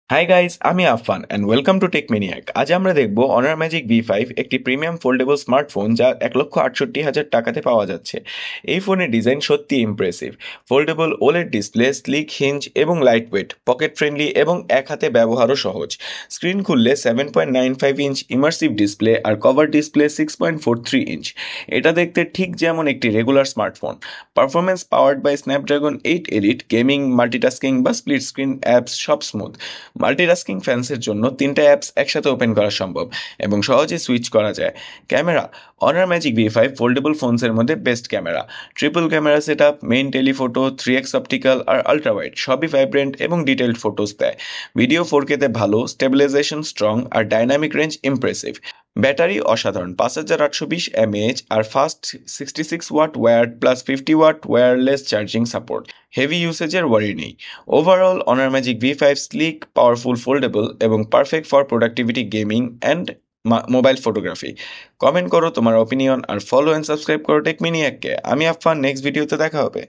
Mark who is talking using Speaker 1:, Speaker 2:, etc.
Speaker 1: High guys, আমি Affan and welcome to Tech Maniac. আজ আমরা দেখব অনার ম্যাজিক V5, একটি প্রিমিয়াম ফোল্ডেবল স্মার্টফোন যা 1,68,000 টাকাতে পাওয়া যাচ্ছে। এই ফোনের ডিজাইন সত্যি impressive. Foldable OLED display, sleek hinge এবং লাইট ওয়েট, পকেট ফ্রেন্ডলি এবং এক হাতে ব্যবহারও সহজ। স্ক্রিন খুললে 7.95 ইঞ্চ ইমার্সিভ ডিসপ্লে আর কভার ডিসপ্লে 6.43 ইঞ্চ। এটা দেখতে ঠিক যেমন একটি regular smartphone. Performance powered by Snapdragon 8 Elite, gaming, multitasking বা স্প্লিট স্ক্রিন অ্যাপস সব স্মুথ। মাল্টিটাস্কিং ফ্যান্সের জন্য 3টা অ্যাপস একসাথে ওপেন করা সম্ভব এবং সহজে সুইচ করা যায়। Camera: Honor Magic V5 foldable ফোনসের মধ্যে best camera. Triple camera set up, main telephoto, 3x optical আর আলট্রাওয়াইড সবই ভাইব্রেন্ট এবং ডিটেইলড ফটোস দেয়। ভিডিও 4K-তে ভালো, স্টেবিলাইজেশন স্ট্রং আর ডাইনামিক রেঞ্জ ইমপ্রেসিভ। ব্যাটারি অসাধারণ, 5820 mAh আর fast 66 watt wired plus 50 watt wireless charging support. Heavy ইউসেজের ওয়ারি নেই। Overall Honor Magic V5 sleek, powerful, foldable এবং perfect for productivity, gaming and mobile photography. Comment করো তোমার opinion আর follow and subscribe করো টেকমিনিয়াককে। আমি আফফান, নেক্সট ভিডিওতে দেখা হবে।